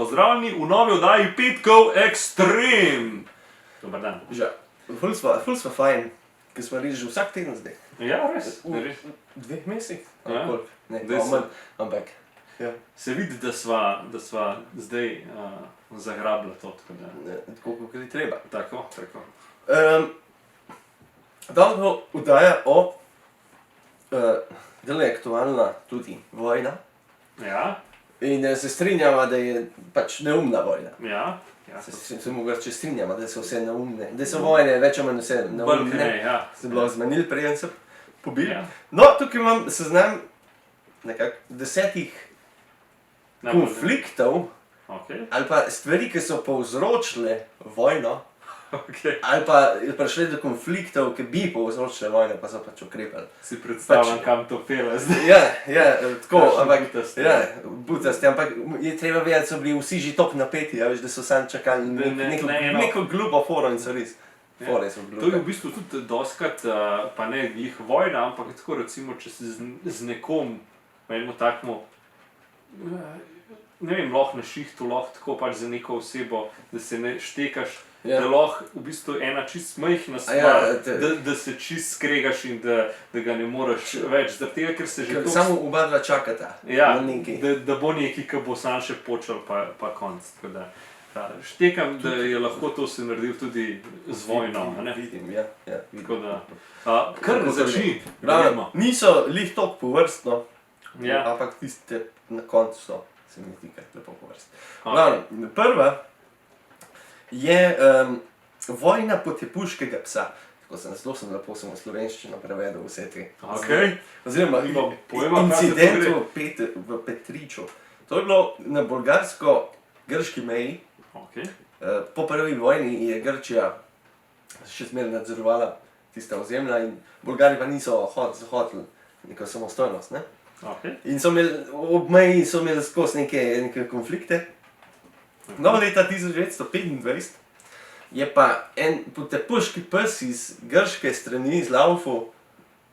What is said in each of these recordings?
Pozdravljeni v novi oddaji Petkov Extreme. Dobar dan. Že, ful sva fajn, ker smo reči že vsak teden zdaj. Ja, res. V 2 mesecih? Ja. Ne, Zdaj manj, ampak. Ja. Se vidi, da sva zdaj zagrabila to, tako da. Tako, kot je treba. Tako. Danes oddaja o, delo je aktualna tudi vojna. Ja. In se strinjava, da je pač neumna vojna. Ja. Se mogoče strinjava, da so vse neumne. Da so vojne več ali manj vse neumne. Bolj ne, ja. Se bilo zmenili, preden se pobili. Ja. No, tukaj imam seznam nekako 10 konfliktov, Okay. ali pa stvari, ki so povzročile vojno, Okay. ali pa prišli do konfliktov, ki bi povzročile vojno, pa so pač ukrepali. Si predstavljam, kam to pele zdaj. Ja, tako, Kakšen ampak, butasti. ja, butasti, ampak je treba vedeti, so bili vsi že top napeti, ja, veš, da so sam čakali neko glupo foro in so res. Fore so To je v glupe. bistvu tudi doskrat, pa ne glih vojna, ampak tako recimo, če se z nekom, enemu takmu, ne vem, lahko na šihtu, lahko tako pač za neko osebo, da se ne štekaš, Ja. da lahko v bistvu ena čist majhna Ja, stvar, da se čist skregaš in da ga ne moreš več, zaradi tega, ker se že Ker toliko samo oba dva čakata ja, na nekaj. da bo nekaj, ki bo sam še počel, pa konc. Tako da, štekam, da je lahko to se naredil tudi z vojno. A ne? Vidim, ja. Tako da, kar Tako začni. Glavno, niso lih toliko povrstno, Ja. ampak tiste na koncu so, se mi zdi kar lepo povrstno. Okay. Glavno, prva je vojna potepuškega psa. Tako sem lepo v slovenščino prevedel vse te. Okay. Oziroma, Nimam pojma, kaj se to incident v Petriču. To je bilo na bolgarsko-grški meji. Okay. Po prvi vojni je Grčija še zmeraj nadzorovala tista ozemlja in Bolgari pa niso hoteli neko samostojnost. Ne? Okay. In so imeli, ob meji so imeli skozi neke konflikte. No, leta 1925 je pa en potepuški pes iz grške strani zlaufal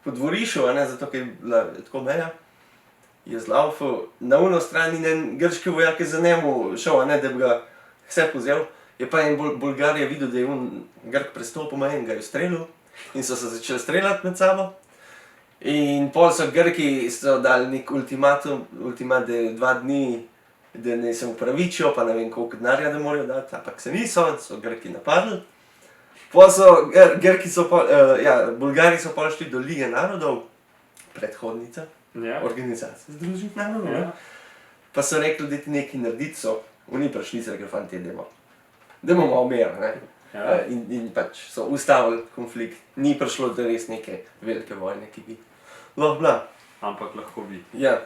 po dvorišču, zato ker je bila tako meja, je zlaufal na uno stran in en grški vojak je za njemu šel, da bi ga vse pozel. Je pa en Bolgar je videl, da je Grk prestopil mejo in ga je ustrelil in so se začeli streljati med sabo. In pol so Grki dali nek ultimat, da je 2 dni, da naj se upravičijo, pa ne vem koliko denarja, da morajo dati, ampak se niso, so Grki napadli. Pol so Bolgari so pol šli do Lige narodov, predhodnica, Ja. organizacija Združenih narodov, Ja. pa so rekli, da ti nekaj narediti so, oni prišli so rekli, fantje, dajmo malo mir, ne. Ja. In pač so ustavili konflikt, ni prišlo do res neke velike vojne, ki bi lahko bila. Ampak lahko bi. Ja,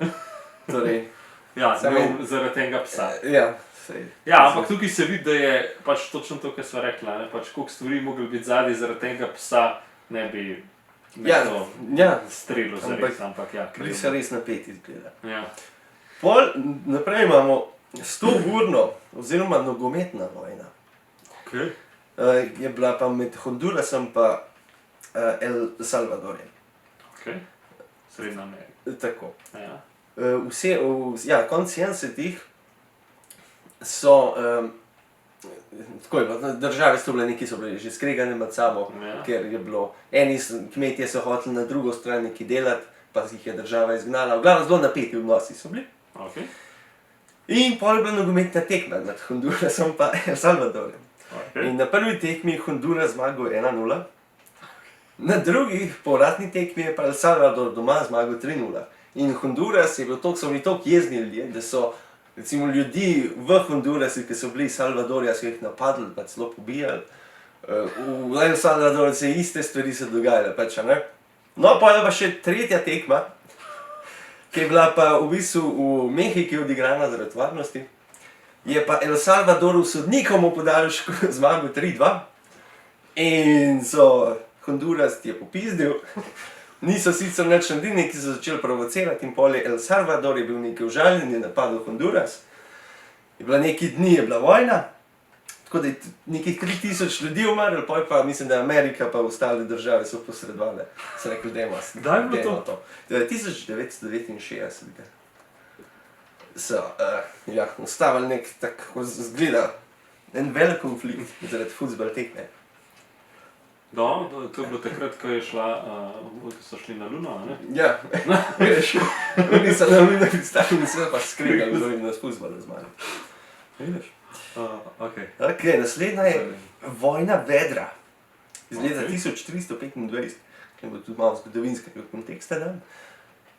torej, Ja, Samo- zaradi tega psa. ja, sej. Ja, ampak tukaj se vidi, da je pač točno to, kar sva rekla, ne? Pač koliko stvari mogli biti zadaj, zaradi tega psa ne bi nekdo Ja, strelil zares, ampak ja. bili so res napeti izgleda. Ja. Pol naprej imamo 100-urno oziroma nogometna vojna. Okay. Je bila pa med Hondurasom pa El Salvadorjem. Okay. Srednja Amerika. Tako. Ja. Konec 70-ih so, tako je bilo, države so bile že skregane med sabo, Ja. ker je bilo, kmetje so hoteli na drugo stran nekaj delati, pa jih je država izgnala, v glavnem zelo napeti odnosi so bili. Okay. In pol je bila nogometna tekma med Hondurasom pa El Salvadorjem. Okay. In na prvi tekmi je Honduras zmagal 1-0, na drugi povratni tekmi je pa El Salvador doma zmagal 3-0. In Honduras je bil so bili toliko jezni ljudje, da so recimo ljudi v Hondurasu, ki so bili iz Salvadorja, so jih napadli, pa celo pobijali. V El Salvadorju se iste stvari so dogajale, pač, a ne. No, pa je pa še tretja tekma, ki je bila pa v bistvu v Mehiki odigrana zaradi varnosti. Je pa El Salvador v sodnikom podaljšku zmagal 3-2 in so Honduras je popizdil. Niso sicer nič naredili, neki so začeli provocirati in pol je El Salvador je bil nekaj užaljen, je napadel Honduras. Je bila nekaj dni, je bila vojna, tako da je nekih 3000 ljudi umrlo, pol pa mislim, da Amerika pa ostale države so posredovale. So rekli, Kdaj je bilo to? 1969. so ustavili nek tako zgleda en velik konflikt zaradi futbol tekme. No, to je bilo takrat, ko je šla, ko so šli na Luno, ne? Ja, vidiš, oni so na Luno pristavili, se pa skregali, da jim nas futbol zmagali. Vidiš? Okay. Ok, naslednja je vojna vedra. Iz leta Okay. 1325, ki bo tudi malo zgodovinskega konteksta dan.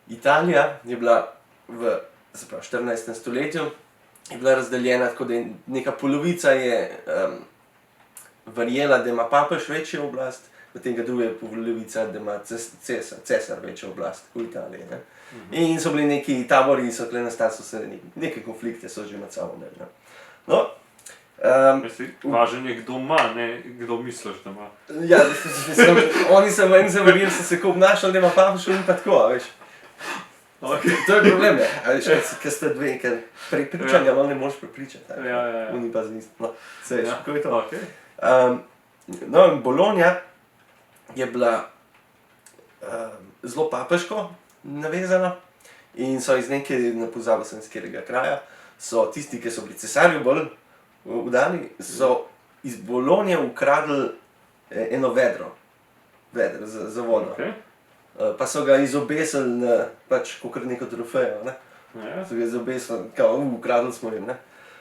Italija je bila v 14. stoletju je bila razdeljena tako, da je neka polovica je verjela, da ima papež večjo oblast, medtem ko druga polovica, da ima cesar večjo oblast v Italiji. Ne? In so bili neki tabori, so tukaj nastali, so se neke konflikte so že med sabo imeli. Ne? No, važen je, kdo ima, ne kdo misliš, da ima. Ja, oni so meni zaverjeli, so se ko obnašali, da ima papež in pa tako, a veš. Okay. To je problem, ne? A veš, ker sta dve, ker prepričanja malo ne moreš prepričati. Ja. Oni pa z no, se veš, kako je to. Okay. No, in Bologna je bila zelo papeško navezana in so iz neke, ne pozabil sem iz katerega kraja, so tisti, ki so bili cesarju bolj vdani, so iz Bologne ukradli eno vedro za vodo. Okay. Pa so ga izobesili na, pač, kakor neko trofejo, ne? Ja. So ga izobesili, kao, ukradli smo jim, ne?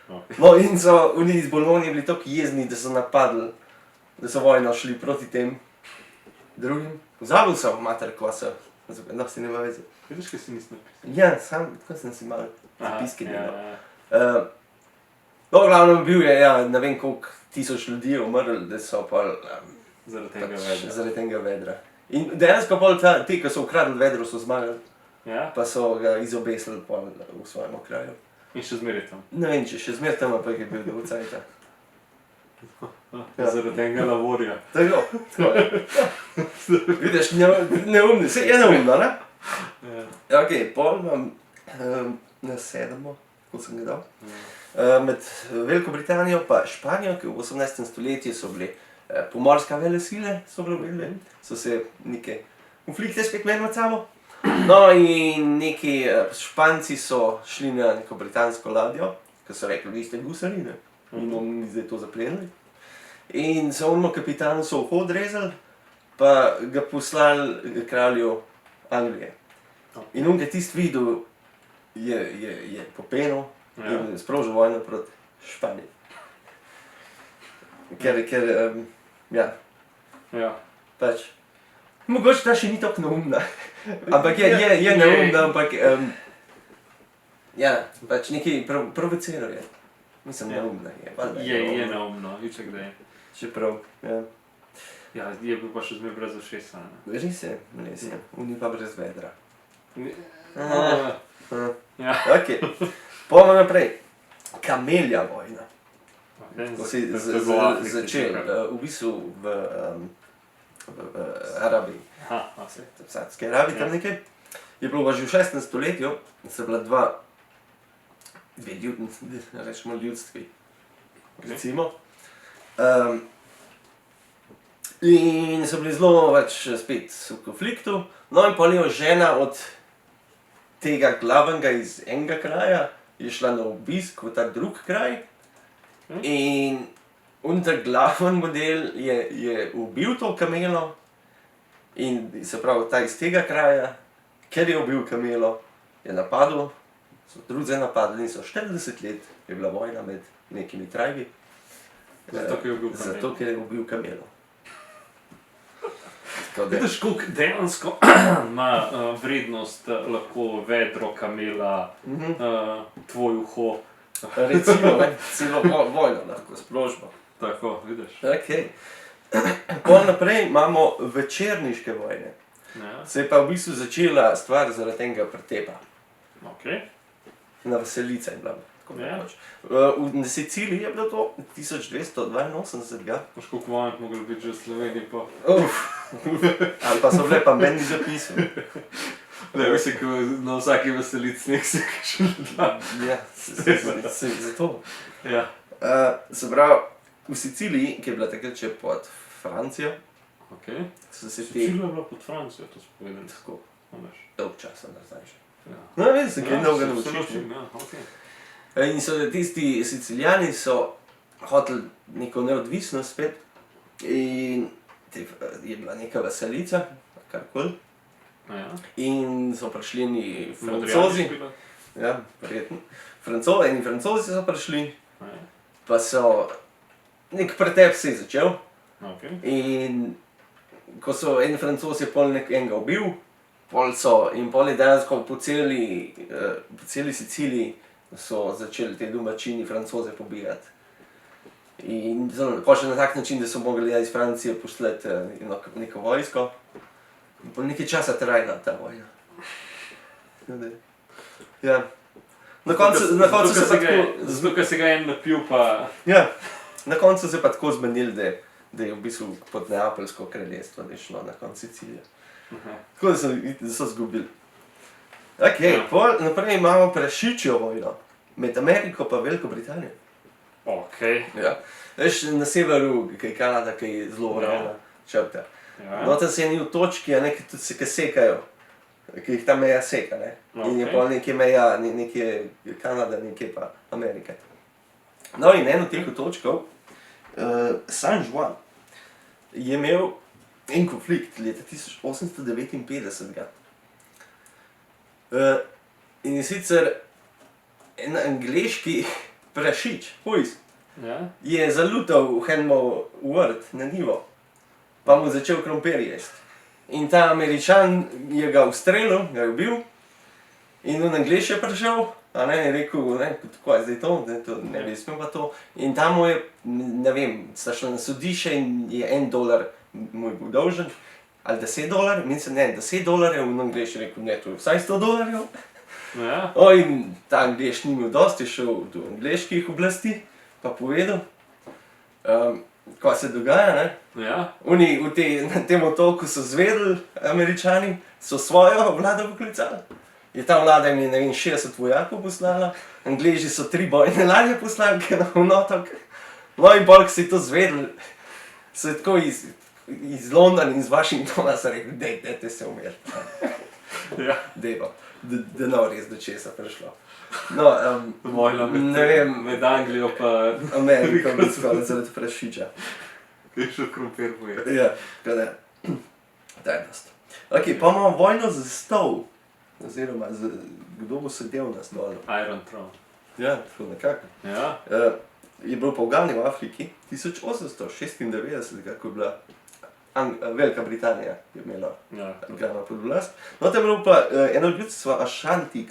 Okay. No, in so oni iz Bologne bili tako jezni, da so napadli, da so vojno šli proti tem drugim. Zabil sem mater, kva so, no, si nema veze. Vidiš, kaj si nisem napisal? Ja, sam, tako sem si malo zapiske delal. Ja. No, glavno bil je, ja, ne vem koliko tisoč ljudi umrli, da so pa zaradi tega vedra. In dejansko pol ti, ki so ukradli vedro, so zmagali, Ja. pa so ga izobesili pol v svojem kraju. In še zmeraj tam. Ne vem, če še zmer tam, ampak je bil do cajta. Ja. Zaradi tega lavorja. Tako je. Vidiš, neumni, se je neumno, ne? Ja. Ok, pol imam na 7, kot sem ga dal. Med Veliko Britanijo pa Španijo, ki v 18. stoletju so bili pomorska velesile, so bile, so se neke konflikte spet imeli med sabo. No in neki Španci so šli na neko britansko ladjo, ki so rekli, vi ste gusari, ne? In bomo zdaj to zaplenili. In so onemu kapitanu so uho odrezali, pa ga poslali kralju Anglije. In on, ki je tisti videl, je popenil in sprožil vojno proti Španiji. Ker ja, pač, mogoče ta še ni tako neumna, ampak je neumna, ampak ja, pač nekaj provociral je. Mislim, neumna je. Je neumno, iček da je. Čeprav, ja. Ja, je bil pa še zmeraj brez ušesa. Res je, oni pa brez vedra. Ja. Ok, pojmo naprej. Kamelja vojna. Ko si začel, v bistvu v Arabiji, v Saudski Arabiji tam nekaj, je bilo pa že v 16. stoletju, so bila dve ljudstvi, recimo. In so bili zelo spet v konfliktu, no in pol je žena od tega glavnega iz enega kraja je šla na obisk v ta drug kraj. In ta glaven model je ubil to kamelo in se pravi ta iz tega kraja, ker je ubil kamelo, je napadel, so druge napadli in so 40 let je bila vojna med nekimi tribi. Zato, ker je ubil kamelo. Vidiš, koliko dejansko ima vrednost lahko vedro, kamela, tvoj uho. Recimo, celo vojno lahko sprožimo. Tako, vidiš. Ok. Pol naprej imamo večerniške vojne. Se je pa v bistvu začela stvar zaradi tega pretepa. Ok. Na Veselica je bila. Na Siciliji je bilo to 1282. Veš, koliko vojn moglo biti že v Sloveniji pa. Ali pa so bile pa meni zapisali. Ne, mislim, ko na vsaki Veselici nek se še da. Ja, zato. Ja. Se pravi, v Siciliji, ki je bila takrat še pod Francijo, Ok. so se te... Sicilija je bila pod Francijo, to spovedali. Tako, Veš. dolg časa nazaj že. No, veš, se kaj novega se naučiš. naučim, ne. ja, okej. In so tisti Sicilijani so hoteli neko neodvisnost spet in je bila neka veselica, karkoli. Ja. In so prišli eni Modrijani Francozi, špila. ja, verjetno. Eni Francozi so prišli, Ja. pa so nek pretep se je začel. Okej. In ko so en Francoz je pol enega ubil, pol je dejansko po celi Siciliji so začeli te domačini Francoze pobijati. In pa še na tak način, da so mogli iz Francije poslati neko vojsko. In pol nekaj časa trajala ta vojna. Ja. Na koncu se pa tako... Zato, ker se ga en napil, pa... Ja, na koncu se pa tako zmenili, da je v bistvu pod Neapeljsko kraljestvo, da je šlo na koncu Sicilije. Tako da so zgubili. Okej, pol naprej imamo prašičjo vojno. Med Ameriko pa Veliko Britanijo. Okej. Ja. Veš, na severu, kaj je Kanada, kaj je zelo ravna črta. Ja. No, tam se eni v točki, ki tudi se sekajo, ki jih ta meja seka, ne. In je Okej. pol nekje meja, nekje Kanada, nekje pa Amerika. No in eno teh točkov, San Juan, je imel en konflikt leta 1859. In sicer en angleški prašič, hujs, Ja. je zalutal v enemu vrt na njivo, pa mu začel krompir jesti. In ta Američan je ga ustrelil, ga je ubil, in on Anglež je prišel, a ne, je rekel, ne, tako je zdaj to ne bi smel pa to. In tam mu je, ne vem, sta šla na sodišče in je $1 mu je bil dolžen, ali $10, mislim ne, $10, in Anglež je rekel, ne, to je vsaj $100. Ja. O, in ta Anglež ni imel dosti, je šel do angleških oblasti, pa povedal, kaj se dogaja, ne. Ja. Oni na tem otoku so zvedeli, Američani, so svojo vlado poklicali. Je ta vlada jim je, ne vem, 60 vojakov poslala, Angleži so 3 bojne ladje poslali na otok. No in bolj, ko so to zvedeli, so je tako iz Londona in iz Washingtona so rekli, dajte se umiriti. Ja. Dejva, da ne res do česa prišlo. No, Vojna ne vem, med Anglijo pa... Amerika v bistvu zaradi prašiča. Kaj še krompir poje. Ja, tako da, tajnost. Ok, pa imamo vojno za stol, oziroma kdo bo sedel na stolu. Iron Throne. Ja, tako nekako. Ja. Je bil pa v Gani v Afriki 1896, kako je bila Velika Britanija je imela Ja. Gana pod oblast. No, tam je bilo pa eno ljudstvo Ašanti,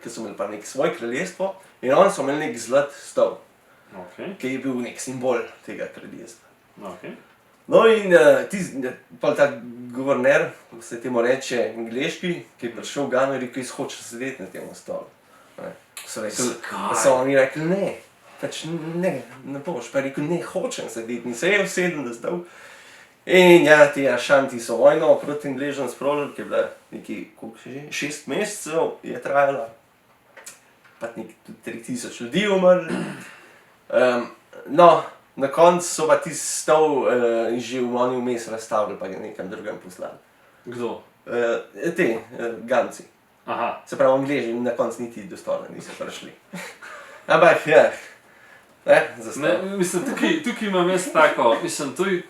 ki so imeli pa nek svoje kraljestvo in oni so imeli nek zlat stol, Okej. ki je bil nek simbol tega kraljestva. Okej. No in pa ta guverner, kako se temu reče, angleški, ki je prišel v Gano in rekel, jaz hočem sedeti na tem stolu. So oni rekli, ne, pač ne boš, pa je rekel, ne, hočem sedeti in se je usedel na stol. In ja, ti Ašanti so vojno proti Angležem sprožili, ki je bila nekaj, koliko še že, 6 mesecev je trajala, pa nekaj 3000 ljudi umrli. No, na koncu so pa tisti stol že oni vmes razstavili, pa ga nekam drugam poslali. Kdo? Ganci. Aha. Se pravi, Angleži na koncu niti do stola niso prišli. Ampak, ja, za stol. Ne, mislim, tukaj imam jaz tako, mislim, to je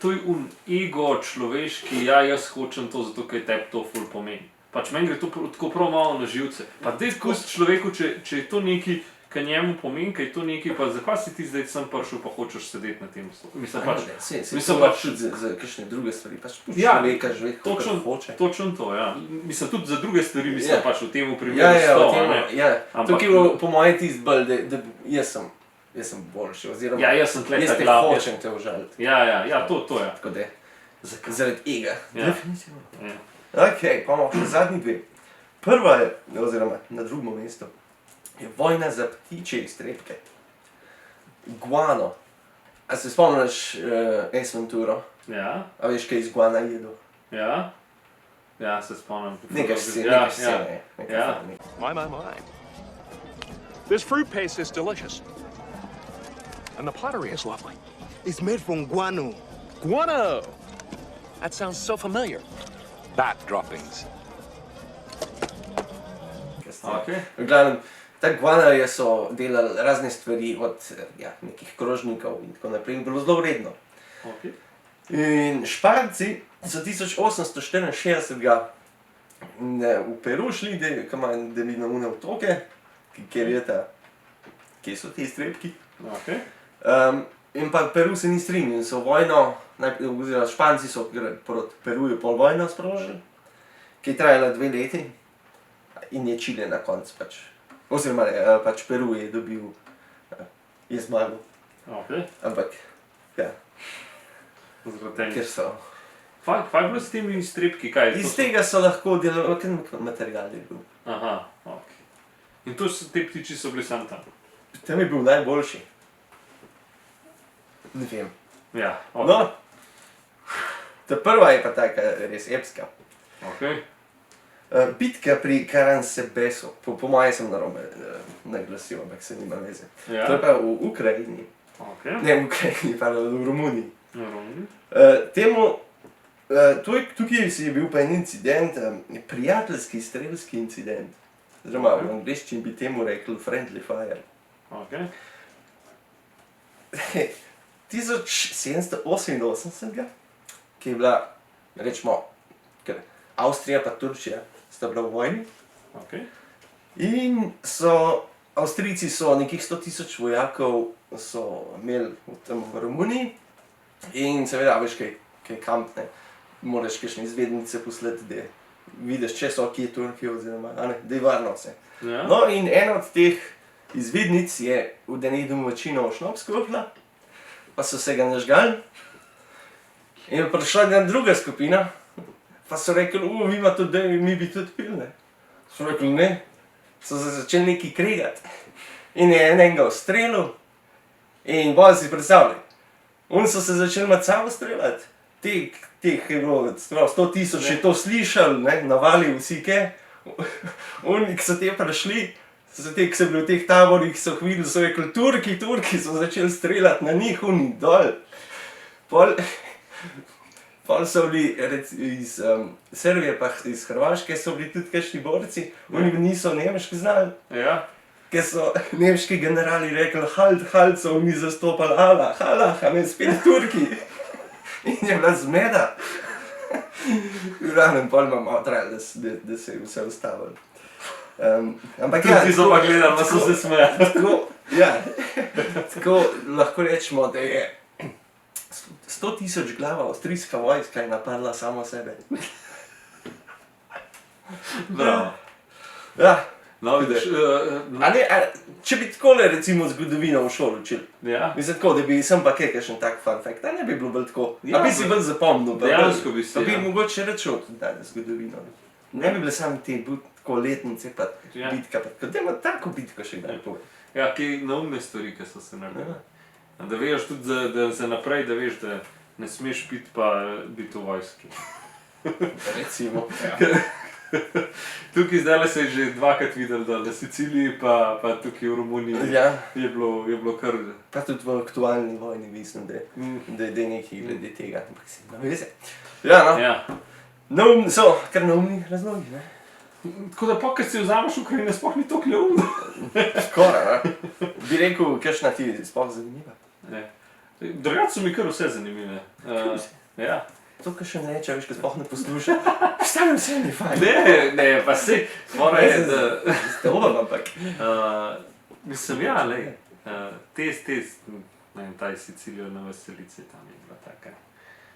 ego človeški, ja, jaz hočem to, zato ker tebi to ful pomeni. Pač meni gre to tako prav malo na živce. Pa dej pusti človeku, če je to nekaj, kar njemu pomeni, kaj je to nekaj, pa zakaj si ti zdaj sem prišel, pa hočeš sedeti na tem stolu. Mislim pač, Mislim pač tudi za kakšne druge stvari, pač človeka živeti, kakor hoče. Točno to, ja. Mislim, tudi za druge stvari, mislim pač v tem primeru Ja, sto, v tem, ne. ja. Ampak- Tukaj je bilo po mojem tisti bolj, da jaz sem boljši, oziroma Ja, jaz sem tle jaz ta te glav. hočem te užaliti. Ja, to je. Tako da, Zakaj? zaradi ega. Ja. Definitivno. Ja. Ok, pa imamo še zadnji dve. Prva je, oziroma na drugem mestu, je vojna za ptičje iztrebke. Guano. A se spomniš Ace Venturo? Ja, A veš, kaj iz guana jedo? ja. Ja, se spomnim. Nekaj scene, Ja, nekaj scene. nekaj Ja. fajn. My. This fruit paste is delicious. And the pottery is lovely. It's made from guano. Guano! That sounds so familiar. Bat droppings. Okay. V glavnem, ta guanarje so delali razne stvari od nekih krožnikov in tako naprej, in bilo zelo vredno. Okay. In Španci so 1864 v Peru šli, ki imajo delino une otoke, kje so ti iztrebki. Okay. In pa Peru se ni strinjal in so vojno, oziroma Španci so proti Peruju pol vojno sprožili, ki je trajala 2 leti in je Čile na koncu pač. Oziroma pač Peru je dobil, je zmagal. Okay. Ampak, ja, Zgroteni. ker so. Kaj je bilo s temi iztrebki? Kaj? Iz tega so lahko delali, material je bil. Aha, ok. In to so, te ptiči so bili sam tam? Tam je bil najboljši. Ne vem. Ja, ok. No, ta prva je pa taka res epska. Ok. Bitka pri Caransebesu, po moje sem narobe naglasil, ampak se nima veze. Ja. To je pa v Ukrajini, Ok. ne v Ukrajini, pa v Romuniji. Naravno. Tukaj je bil pa en incident, prijateljski strelski incident. Oziroma v angleščini bi temu rekli friendly fire. Ok. 1788, ki je bila, rečemo, ker Avstrija pa Turčija sta bila v vojni. Ok. In Avstrijci so nekih 100.000 vojakov so imeli tam v Romuniji. In seveda, veš, kaj kamp, ne, moraš kakšne izvednice poslati, da vidiš, če so kje Turki oziroma, da je varno vse. Ja. No, in ena od teh izvednic je v deni domačino šnops kuhla, pa so se ga nažgali. In je prišla ena druga skupina, pa so rekli, vi ima tudi, da mi bi tudi pili, ne. So rekli, ne. So se začeli neki kregati. In je enega ustrelil in bolj si predstavljaj. Oni so se začeli med sabo streljati. Teh je bilo 100.000 je to slišali, ne, navali vsi ke. Oni, ki so te prišli, ki so bili v teh taborih, so videli, so rekli, Turki, so začeli streljati na njih, oni dol. Pol so bili iz Srbije pa iz Hrvaške so bili tudi kakšni borci, oni niso nemški znali. Ja. Ker so nemški generali rekli, halt, so oni zastopali Allah, a ne spet Turki. In je bila zmeda. V glavnem pol ima malo trajalo, da se je vse ustavilo. Ampak ja, Turki so pa gledali, pa so se smejali. Tako lahko rečemo, da je 100.000 glava avstrijska vojska je napadla samo sebe. Bravo. Ja. No, vidiš, Če bi takole recimo zgodovino v šoli učili, ja. mislim tako, da bi sem pa kakšen tak fun fact, ne bi bilo bolj tako, Ja, a bi si bolj zapomnil, dejansko bi si, pa bi ja. mogoče računal tudi danes zgodovino. Ne bi bile samo te tako letnice pa Ja. bitka, pa tako, dajmo tako bitko še kdaj povedati. Ja, kaj naumne stvari, ki so se naredile. Da veš tudi, da za naprej, da veš, da ne smeš piti pa biti v vojski. Recimo. Tukaj zdaj se je že dvakrat videl, da na Siciliji pa tukaj v Romuniji Ja, je bilo kar... pa tudi v aktualni vojni mislim, da je nekaj glede tega, ampak si ima veze. Ja, no, Ja. so kar neumni razlogi, ne? Tako da pa, kad si vzameš Ukrajine, sploh ni toliko neumno. Skoraj, ne? Bi rekel, kakšna ti je sploh zanimiva. Drugače so mi kar vse zanimive. Ja. To, kar še ne reče, veš, ko sploh ne posluša. Stavim vse ni fajn. Ne, pa sej, mora je, da... Stobam, ampak. Mislim, ja, lej, ne vem, ta Sicilijo na Veselici tam je bila taka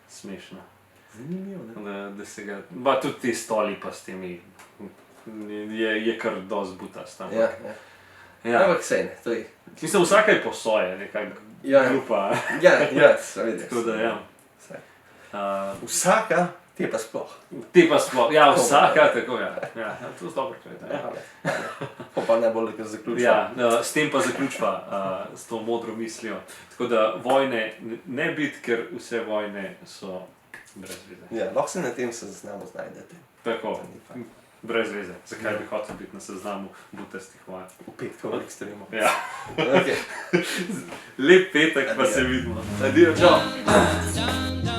smešna. Zanimivo, ne? Da se ga, ba tudi te stoli pa s temi, je kar dosti butast tam. Ja. Ja. Ampak sej ne, to je. Mislim, vsaka je po svoje, nekak Ja. grupa. Ja, seveda. Tako da, ja. Vsaka, te pa sploh. Te pa sploh, ja, vsaka, tako, ja. Ja, to je dobro povedati, ja. Pa najbolj, da zaključim. Ja, s tem pa zaključva, s to modro mislijo. Tako da vojne ne biti, ker vse vojne so brez veze. Ja, lahko se na tem seznamu znajdete. Tako, brez veze. Zakaj bi hotel biti na seznamu butastih vojen? V petkovem ekstremu. Ja. Okay. Lep petek, pa Adijo. se vidimo. Adijo, čau. Dun, dun,